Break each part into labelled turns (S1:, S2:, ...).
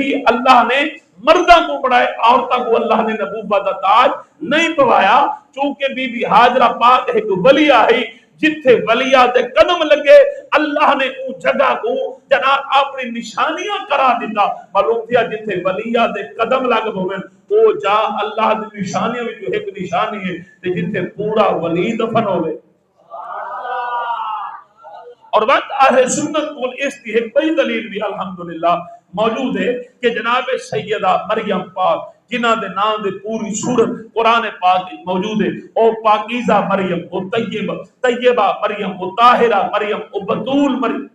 S1: بھی اللہ نے مردوں کو بڑھائے، عورتوں کو اللہ نے نبوت کا تاج نہیں پوایا، چونکہ بی بی ہاجرہ پاک ایک ولی آئی جتھے ولیہ دے قدم لگے اللہ نے اس جگہ کو جناب اپنی نشانیاں کرا دیتا، معلوم تھیا جتھے ولیہ دے قدم لگ ہوئے وہ جا اللہ دی نشانیاں بھی جو ایک نشانی ہے تے جتھے پورا ولی دفن ہوئے۔ اور وقت اہل سنت کو اس کی ایک بڑی دلیل بھی الحمدللہ موجود ہے کہ جناب سیدہ مریم پاک جنہ دے نام دے پوری سورت قرآن پاک موجود ہے، او پاکیزہ مریم، او طیبہ مریم، او طاہرہ مریم، او بطول مریم،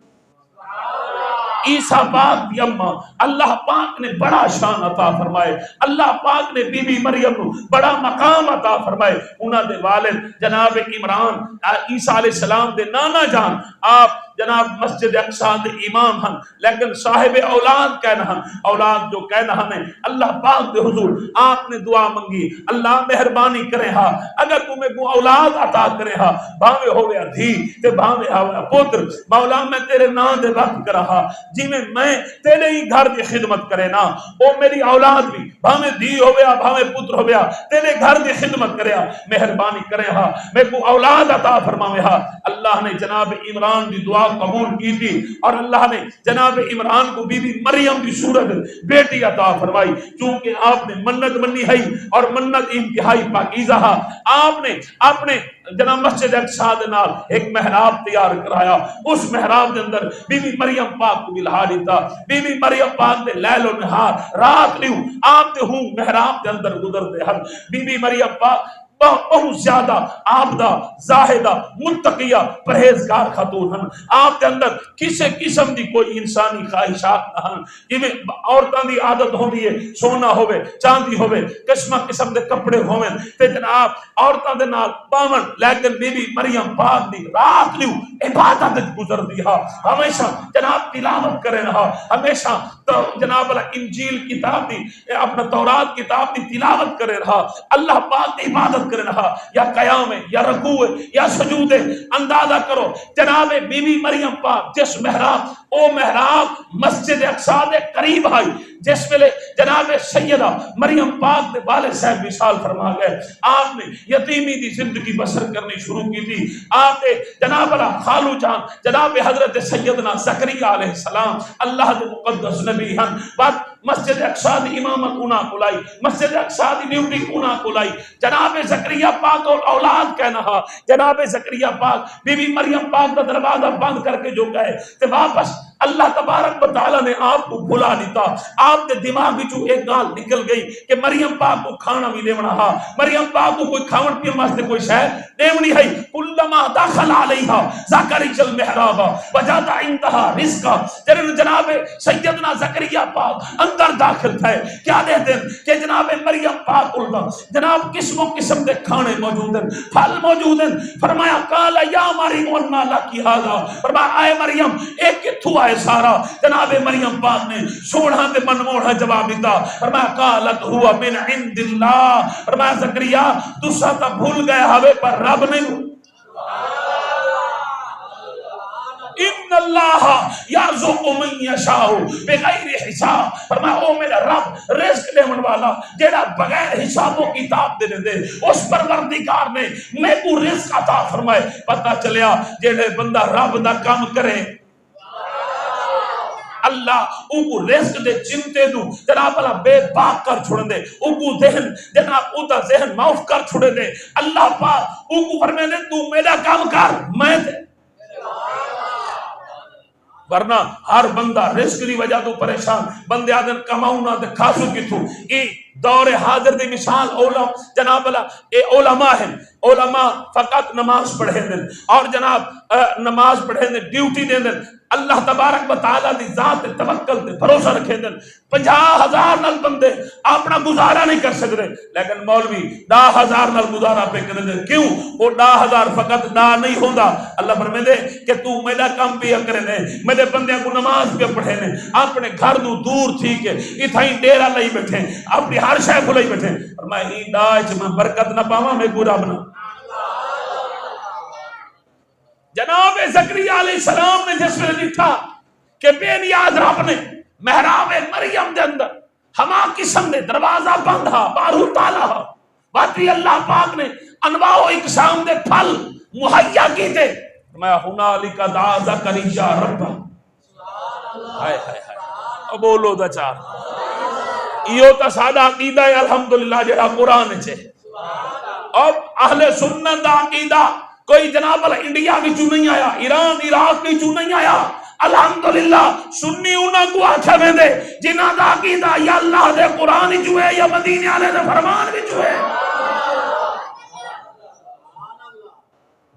S1: عیسیٰ پاک دی اماں، اللہ پاک نے بڑا شان عطا فرمائے، اللہ پاک نے بی بی مریم کو بڑا مقام عطا فرمائے، انہاں دے والد جناب عمران عیسیٰ علیہ السلام دے نانا جان، آپ جناب مسجد اقصی دے امام ہیں لیکن صاحب اولاد کہنا ہیں، اولاد جو کہنا ہیں اللہ پاک دے حضور آپ نے دعا منگی اللہ مہربانی کرے ہا اگر تمہیں کو اولاد عطا کرے ہا بھاوے ہویا دھی تے بھاوے ہویا پتر، مولا میں تیرے نام دے وقت کرا ہا جی میں تیرے ہی گھر دی خدمت کرے نا، او میری اولاد بھی بھاوے دھی ہویا بھاوے پتر ہویا تیرے گھر دی خدمت کرے ہا، مہربانی کرے ہا میں کو اولاد عطا فرماوے ہا۔ اللہ نے جناب عمران دی دعا قبول کی تھی اور اللہ نے جناب عمران کو بی بی مریم کی صورت بیٹی عطا فرمائی، چونکہ آپ نے منت منی ہے اور منت انتہائی پاکیزہ ہے، آپ نے اپنے جناب مسجد اقصی دے نال ایک محراب تیار کرایا، اس محراب دے اندر بی بی مریم پاک کو بلہا دیتا، بی بی مریم پاک دے لیل و نہار رات لیوں آپ دے ہوں محراب دے اندر گزر دے ہن، بی بی مریم پاک بہت زیادہ عابدہ زاہدہ متقیہ پرہیزگار خاتون ہیں، آپ کے اندر کسی قسم دی کوئی انسانی خواہشات نہ ہیں، جویں عورتاں دی عادت ہوندی ہے سونا ہوے چاندی ہوے قسم قسم دے کپڑے ہوویں تے جناب عورتاں دے نال پاون، لیکن بی بی مریم پاک دی رات نو عبادت وچ گزر دی ہا، ہمیشہ جناب تلاوت کرے رہا، ہمیشہ جناب انجیل کتاب دی اپنا تورات کتاب دی تلاوت کرے رہا، اللہ پاک دی عبادت کرے رہا، یا قیام ہے یا رکوع ہے یا سجود ہے۔ اندازہ کرو جناب بی بی مریم پاک جس محراب او محراب مسجد اقصی دے قریب آئی جس ویلے جناب سیدہ مریم پاک دے والد صاحب وصال فرما گئے، آپ نے یتیمی دی زندگی بسر کرنی شروع کی تھی، آپ نے جناب خالو جان جناب حضرت سیدنا زکریا علیہ السلام اللہ دے مقدس نبی ہیں، بعد مسجد اقصی دی امامت انہاں کو لائی، مسجد اقصی دی ڈیوٹی انہاں کو لائی، جناب زکریا پاک اور اولاد کہنا ہے، جناب زکریا پاک بی بی مریم پاک کا دروازہ بند کر کے جو گئے تے واپس اللہ تبارک و تعالی نے آپ کو بھلا دیتا، آپ کے دماغ وچوں ایک گال نکل گئی کہ مریم پاک کو کھانا بھی دیونا ہا، مریم پاک کو کوئی کھاون پیون واسطے کوئی شے دیونی ہے، کلما دخل علیہا زکریا المحراب وجد عندها رزقا، جناب سیدنا زکریا پاک اندر داخل تھے، کیا دیتے ہیں کہ جناب مریم پاک اللہ جناب قسم و قسم دے کھانے موجود ہیں، پھل موجود ہیں، فرمایا قال یا مریم انا لکی ھذا، فرمایا اے مریم ایک کتھوں آئے سارا، جناب مریم پاک نے سوڑا تے من موڑا جواب دیتا، فرمایا قالت ہوا من عند اللہ، فرمایا زکریا تسا تا بھول گئے ہوئے پر رب نہیں، ان اللہ یرزق من یشاء بغیر حساب، فرمایا او میرا رب رزق دیون والا جیڑا بغیر حساب و کتاب دے دے، اس پروردگار نے میں کو رزق عطا فرمائے۔ پتہ چلیا جیڑے بندہ رب دا کام کرے اللہ او کو رزق دے چنتے دو جناب اللہ بے باک کر چھوڑ دے، او کو ذہن جناب او دا ذہن معاف کر چھوڑ دے، اللہ پاک او کو فرمائے دے تو میرا کام کر میں دے، ورنہ ہر بندہ رزق دی وجہ تو پریشان، بندے آدن کماؤں نہ دے کھاسو کی تو ای دور حاضر دی مثال جناب اللہ اے علماء ہیں، علماء فقط نماز پڑھے دیں اور جناب نماز پڑھے دیں ڈیوٹی دیں دیں، اللہ تبارک و تعالیٰ دی ذات توکل تے بھروسہ رکھے دیں، 50,000 نال بندے اپنا گزارا نہیں کر سکتے، لیکن مولوی 10,000 نال گزارا پہ کرے دیں، کیوں؟ وہ 10,000 فقط دا نہیں ہوندہ، اللہ فرمائے دے کہ تو میرا کام پہ کرے دیں، میرے بندے کو نماز پہ پڑھے دیں، اپنے گھر دو دور تھی کہ اتھائیں ڈیرہ لئی بیٹھیں، اپنی ہر شے کو لئی بیٹھیں، فرمائے ہی داج میں برکت نہ پاواں میں گورا بنا۔ جناب زکریا علیہ السلام نے جس میں لکھا کہ بے نیاز رب نے محراب مریم دے اندر ہما قسم دے دروازہ بند ہا بارو تالا ہا باتی اللہ پاک نے انواع و اقسام دے پھل مہیا کیتے میں ہنالک دعا زکریا رب ہائے ہائے ہائے بولو دا چار ایو تا سادہ عقیدہ ہے الحمدللہ جڑا قرآن چھے اب اہل سنت دا عقیدہ کوئی جناب اللہ انڈیا بھی چون نہیں آیا ایران عراق بھی چون نہیں آیا الحمدللہ سنی انہاں کو آچھا میں دے جنہ دا عقیدہ یا اللہ دے قرآن جو ہے یا مدینے والے دے فرمان بھی جو ہے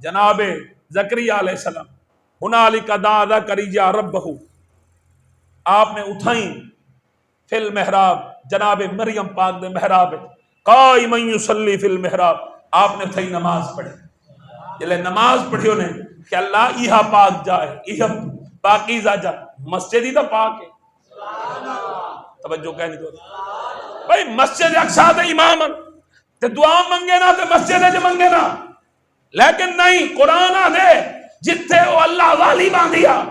S1: جناب زکریا علیہ السلام ہنالک دعا زکریا ربہ آپ نے اٹھائیں فی المحراب جناب مریم پاک دے محراب قائما یصلی فی المحراب آپ نے تھئی نماز پڑھی جلے نماز پڑھی انہیں کہ اللہ ایہا پاک جائے ایہا پاکیزہ جا مسجد ہی تو پاک ہے توجہ کہنی تو بھائی مسجد اقصا دے امام تے دعا منگے نا تے مسجد جو منگے نا لیکن نہیں قرآن دے جتھے وہ اللہ والی باندھیا